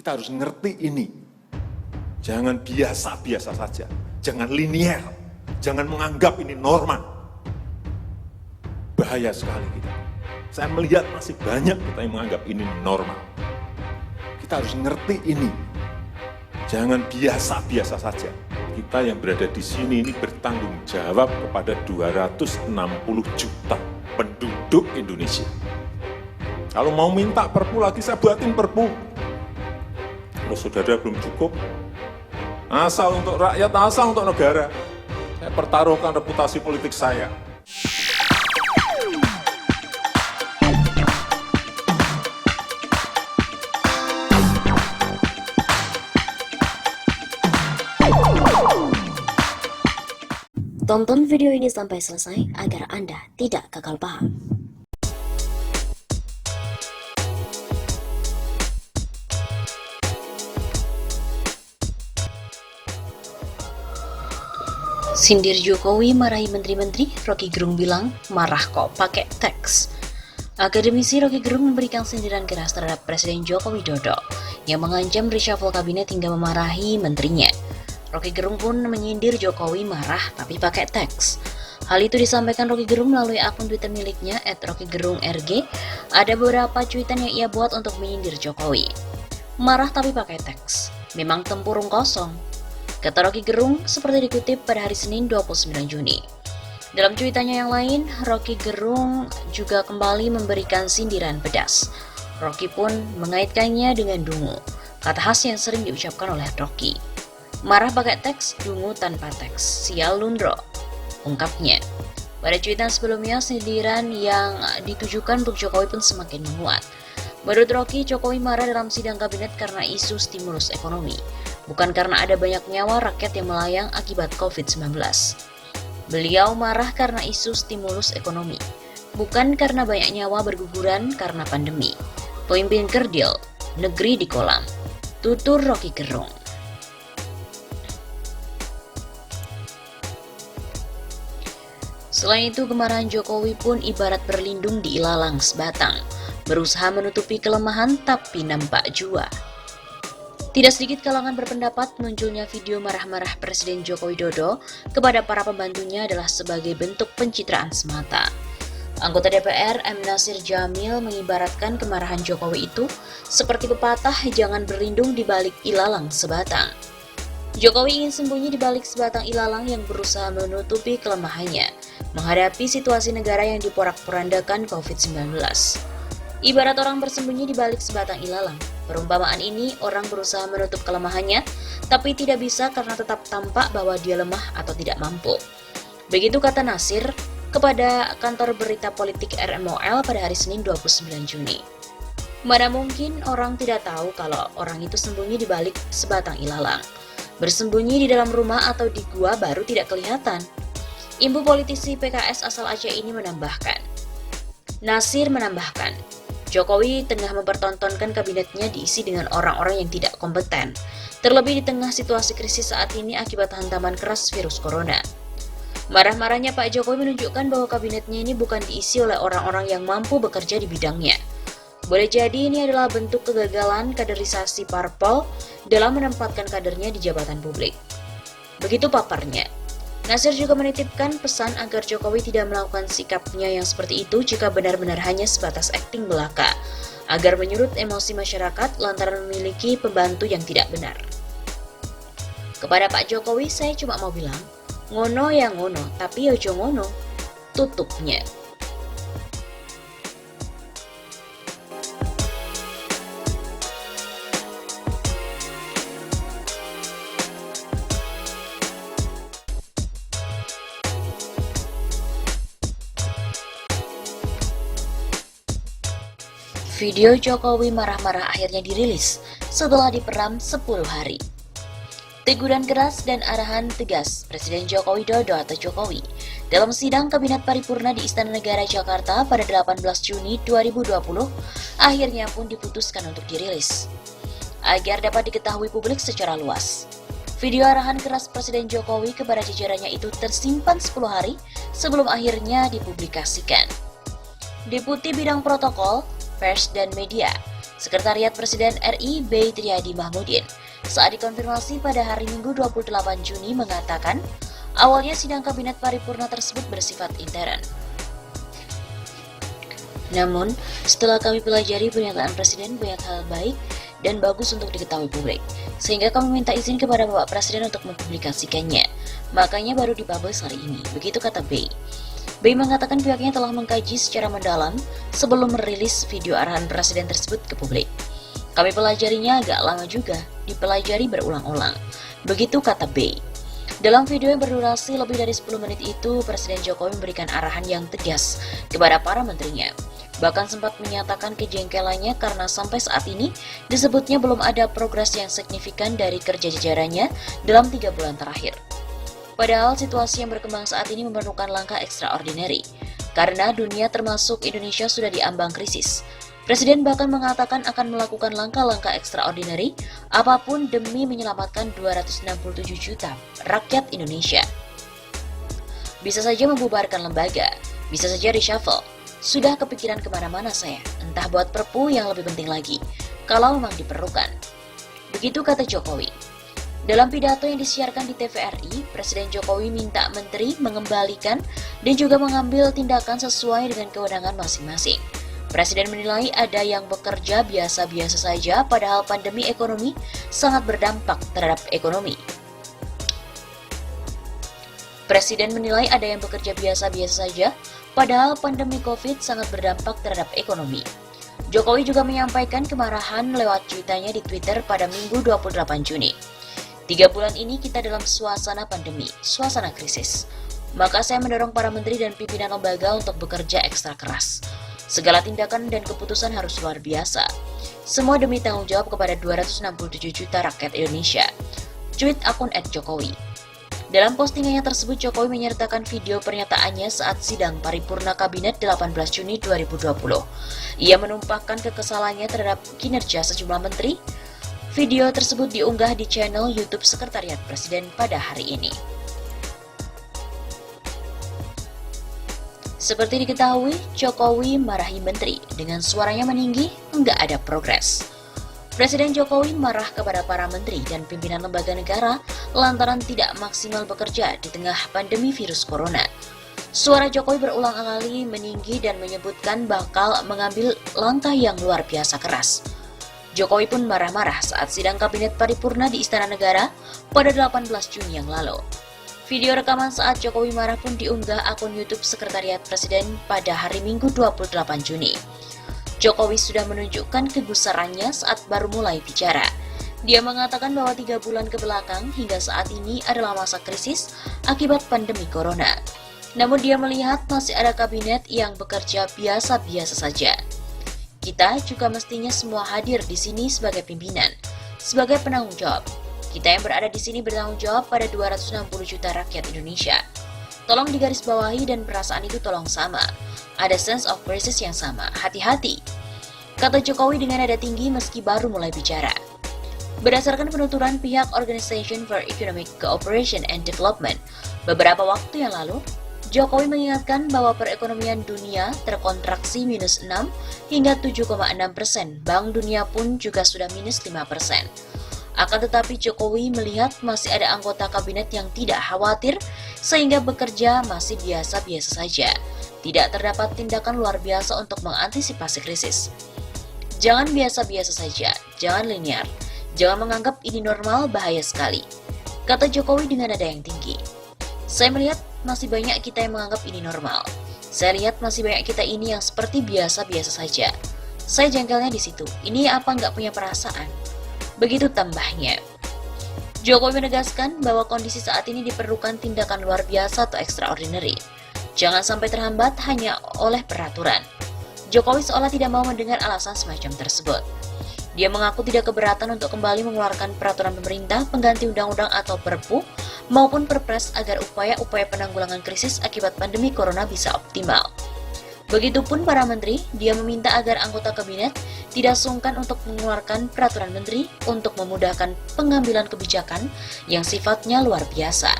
Kita harus ngerti ini. Jangan biasa-biasa saja. Jangan linier. Jangan menganggap ini norma. Bahaya sekali kita. Saya melihat masih banyak kita yang menganggap ini normal. Kita harus ngerti ini. Jangan biasa-biasa saja. Kita yang berada di sini ini bertanggung jawab kepada 260 juta penduduk Indonesia. Kalau mau minta perpu lagi, saya buatin perpu. Kalau saudara belum cukup, asal untuk rakyat, asal untuk negara, saya pertaruhkan reputasi politik saya. Tonton video ini sampai selesai agar Anda tidak gagal paham. Sindir Jokowi marahi menteri-menteri, Roky Gerung bilang marah kok pakai teks. Akademisi Roky Gerung memberikan sindiran keras terhadap Presiden Joko Widodo yang mengancam reshuffle kabinet hingga memarahi menterinya. Roky Gerung pun menyindir Jokowi marah tapi pakai teks. Hal itu disampaikan Roky Gerung melalui akun Twitter miliknya @RokyGerungRG. Ada beberapa cuitan yang ia buat untuk menyindir Jokowi. Marah tapi pakai teks, memang tempurung kosong, kata Roky Gerung seperti dikutip pada hari Senin 29 Juni. Dalam cuitannya yang lain, Roky Gerung juga kembali memberikan sindiran pedas. Roky pun mengaitkannya dengan dungu, kata khas yang sering diucapkan oleh Roky. Marah pakai teks, dungu tanpa teks, sial Lundro, ungkapnya. Pada cuitan sebelumnya, sindiran yang ditujukan untuk Jokowi pun semakin menguat. Menurut Roky, Jokowi marah dalam sidang kabinet karena isu stimulus ekonomi, bukan karena ada banyak nyawa rakyat yang melayang akibat COVID-19. Beliau marah karena isu stimulus ekonomi, bukan karena banyak nyawa berguguran karena pandemi. Pemimpin kerdil, negeri di kolam, tutur Roky Gerung. Selain itu, kemarahan Jokowi pun ibarat berlindung di ilalang sebatang, berusaha menutupi kelemahan tapi nampak jua. Tidak sedikit kalangan berpendapat munculnya video marah-marah Presiden Joko Widodo kepada para pembantunya adalah sebagai bentuk pencitraan semata. Anggota DPR M. Nasir Jamil mengibaratkan kemarahan Jokowi itu seperti pepatah jangan berlindung di balik ilalang sebatang. Jokowi ingin sembunyi di balik sebatang ilalang yang berusaha menutupi kelemahannya menghadapi situasi negara yang diporak-porandakan COVID-19. Ibarat orang bersembunyi di balik sebatang ilalang. Perumpamaan ini, orang berusaha menutup kelemahannya, tapi tidak bisa karena tetap tampak bahwa dia lemah atau tidak mampu. Begitu kata Nasir kepada kantor berita politik RMOL pada hari Senin 29 Juni. Mana mungkin orang tidak tahu kalau orang itu sembunyi di balik sebatang ilalang. Bersembunyi di dalam rumah atau di gua baru tidak kelihatan. Imbu politisi PKS asal Aceh ini menambahkan. Nasir menambahkan, Jokowi tengah mempertontonkan kabinetnya diisi dengan orang-orang yang tidak kompeten, terlebih di tengah situasi krisis saat ini akibat hantaman keras virus corona. Marah-marahnya Pak Jokowi menunjukkan bahwa kabinetnya ini bukan diisi oleh orang-orang yang mampu bekerja di bidangnya. Boleh jadi ini adalah bentuk kegagalan kaderisasi parpol dalam menempatkan kadernya di jabatan publik. Begitu paparnya. Nasir juga menitipkan pesan agar Jokowi tidak melakukan sikapnya yang seperti itu jika benar-benar hanya sebatas akting belaka, agar menyurut emosi masyarakat lantaran memiliki pembantu yang tidak benar. Kepada Pak Jokowi saya cuma mau bilang, ngono ya ngono, tapi ojo ngono, tutupnya. Video Jokowi marah-marah akhirnya dirilis setelah diperam 10 hari. Teguran keras dan arahan tegas Presiden Joko Widodo atau Jokowi dalam sidang Kabinet Paripurna di Istana Negara Jakarta pada 18 Juni 2020 akhirnya pun diputuskan untuk dirilis agar dapat diketahui publik secara luas. Video arahan keras Presiden Jokowi kepada jajarannya itu tersimpan 10 hari sebelum akhirnya dipublikasikan. Deputi Bidang Protokol, Pers dan Media, Sekretariat Presiden RI B. Triadi Mahmudin saat dikonfirmasi pada hari Minggu 28 Juni mengatakan awalnya sidang kabinet paripurna tersebut bersifat intern. Namun, setelah kami pelajari pernyataan Presiden banyak hal baik dan bagus untuk diketahui publik, sehingga kami minta izin kepada Bapak Presiden untuk mempublikasikannya. Makanya baru dipublish hari ini, begitu kata B. B mengatakan pihaknya telah mengkaji secara mendalam sebelum merilis video arahan Presiden tersebut ke publik. Kami pelajarinya agak lama juga, dipelajari berulang-ulang. Begitu kata B. Dalam video yang berdurasi lebih dari 10 menit itu, Presiden Jokowi memberikan arahan yang tegas kepada para menterinya. Bahkan sempat menyatakan kejengkelannya karena sampai saat ini disebutnya belum ada progres yang signifikan dari kerja jajarannya dalam 3 bulan terakhir. Padahal situasi yang berkembang saat ini memerlukan langkah extraordinary, karena dunia termasuk Indonesia sudah diambang krisis. Presiden bahkan mengatakan akan melakukan langkah-langkah extraordinary apapun demi menyelamatkan 267 juta rakyat Indonesia. Bisa saja membubarkan lembaga, bisa saja reshuffle. Sudah kepikiran kemana-mana saya, entah buat perpu yang lebih penting lagi, kalau memang diperlukan. Begitu kata Jokowi. Dalam pidato yang disiarkan di TVRI, Presiden Jokowi minta menteri mengembalikan dan juga mengambil tindakan sesuai dengan kewenangan masing-masing. Presiden menilai ada yang bekerja biasa-biasa saja, padahal pandemi ekonomi sangat berdampak terhadap ekonomi. Presiden menilai ada yang bekerja biasa-biasa saja, padahal pandemi COVID sangat berdampak terhadap ekonomi. Jokowi juga menyampaikan kemarahan lewat cuitannya di Twitter pada Minggu 28 Juni. 3 bulan ini kita dalam suasana pandemi, suasana krisis. Maka saya mendorong para menteri dan pimpinan lembaga untuk bekerja ekstra keras. Segala tindakan dan keputusan harus luar biasa. Semua demi tanggung jawab kepada 267 juta rakyat Indonesia. Tweet akun @Jokowi. Dalam postingannya tersebut, Jokowi menyertakan video pernyataannya saat sidang paripurna kabinet 18 Juni 2020. Ia menumpahkan kekesalannya terhadap kinerja sejumlah menteri. Video tersebut diunggah di channel YouTube Sekretariat Presiden pada hari ini. Seperti diketahui, Jokowi marahi menteri dengan suaranya meninggi, enggak ada progres. Presiden Jokowi marah kepada para menteri dan pimpinan lembaga negara lantaran tidak maksimal bekerja di tengah pandemi virus corona. Suara Jokowi berulang kali meninggi dan menyebutkan bakal mengambil langkah yang luar biasa keras. Jokowi pun marah-marah saat sidang kabinet paripurna di Istana Negara pada 18 Juni yang lalu. Video rekaman saat Jokowi marah pun diunggah akun YouTube Sekretariat Presiden pada hari Minggu 28 Juni. Jokowi sudah menunjukkan kegusarannya saat baru mulai bicara. Dia mengatakan bahwa 3 bulan ke belakang hingga saat ini adalah masa krisis akibat pandemi corona. Namun dia melihat masih ada kabinet yang bekerja biasa-biasa saja. Kita juga mestinya semua hadir di sini sebagai pimpinan, sebagai penanggung jawab. Kita yang berada di sini bertanggung jawab pada 260 juta rakyat Indonesia. Tolong digarisbawahi dan perasaan itu tolong sama. Ada sense of crisis yang sama, hati-hati. Kata Jokowi dengan nada tinggi meski baru mulai bicara. Berdasarkan penuturan pihak Organization for Economic Cooperation and Development, beberapa waktu yang lalu, Jokowi mengingatkan bahwa perekonomian dunia terkontraksi minus 6 hingga 7,6%. Bank Dunia pun juga sudah minus 5%. Akan tetapi Jokowi melihat masih ada anggota kabinet yang tidak khawatir sehingga bekerja masih biasa-biasa saja. Tidak terdapat tindakan luar biasa untuk mengantisipasi krisis. Jangan biasa-biasa saja, jangan linear. Jangan menganggap ini normal, bahaya sekali. Kata Jokowi dengan nada yang tinggi. Saya melihat masih banyak kita yang menganggap ini normal. Saya lihat masih banyak kita ini yang seperti biasa-biasa saja. Saya jengkelnya di situ. Ini apa nggak punya perasaan? Begitu tambahnya. Jokowi menegaskan bahwa kondisi saat ini diperlukan tindakan luar biasa atau extraordinary. Jangan sampai terhambat hanya oleh peraturan. Jokowi seolah tidak mau mendengar alasan semacam tersebut. Dia mengaku tidak keberatan untuk kembali mengeluarkan peraturan pemerintah pengganti undang-undang atau perpu maupun perpres agar upaya-upaya penanggulangan krisis akibat pandemi corona bisa optimal. Begitupun para menteri, dia meminta agar anggota kabinet tidak sungkan untuk mengeluarkan peraturan menteri untuk memudahkan pengambilan kebijakan yang sifatnya luar biasa.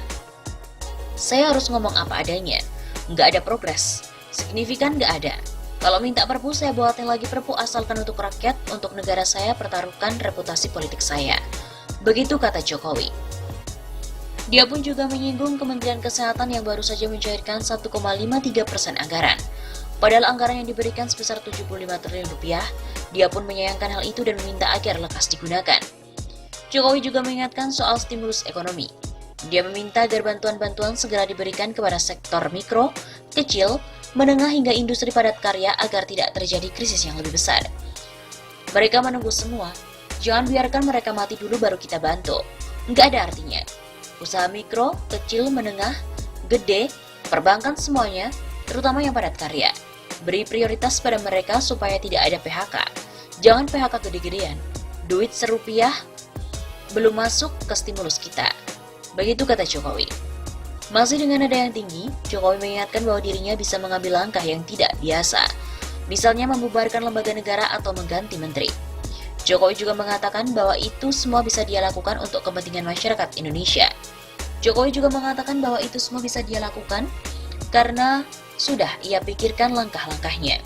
Saya harus ngomong apa adanya, nggak ada progres, signifikan nggak ada. Kalau minta perpu, saya buatin lagi perpu asalkan untuk rakyat, untuk negara saya, pertaruhkan reputasi politik saya. Begitu kata Jokowi. Dia pun juga menyinggung Kementerian Kesehatan yang baru saja mencairkan 1,53% anggaran. Padahal anggaran yang diberikan sebesar 75 triliun rupiah, dia pun menyayangkan hal itu dan meminta agar lekas digunakan. Jokowi juga mengingatkan soal stimulus ekonomi. Dia meminta agar bantuan-bantuan segera diberikan kepada sektor mikro, kecil, menengah hingga industri padat karya agar tidak terjadi krisis yang lebih besar. Mereka menunggu semua, jangan biarkan mereka mati dulu baru kita bantu. Nggak ada artinya. Usaha mikro, kecil, menengah, gede, perbankan semuanya, terutama yang padat karya. Beri prioritas pada mereka supaya tidak ada PHK. Jangan PHK gede-gedean. Duit serupiah belum masuk ke stimulus kita. Begitu kata Jokowi. Masih dengan nada yang tinggi, Jokowi mengingatkan bahwa dirinya bisa mengambil langkah yang tidak biasa. Misalnya membubarkan lembaga negara atau mengganti menteri. Jokowi juga mengatakan bahwa itu semua bisa dia lakukan untuk kepentingan masyarakat Indonesia. Jokowi juga mengatakan bahwa itu semua bisa dia lakukan karena sudah ia pikirkan langkah-langkahnya.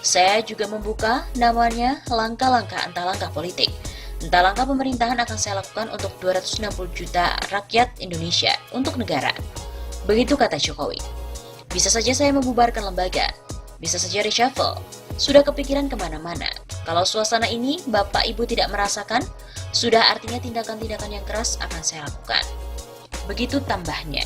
Saya juga membuka namanya langkah-langkah entah langkah politik. Entah langkah pemerintahan akan saya lakukan untuk 260 juta rakyat Indonesia untuk negara. Begitu kata Jokowi. Bisa saja saya membubarkan lembaga. Bisa saja reshuffle. Sudah kepikiran kemana-mana. Kalau suasana ini Bapak Ibu tidak merasakan, sudah artinya tindakan-tindakan yang keras akan saya lakukan. Begitu tambahnya.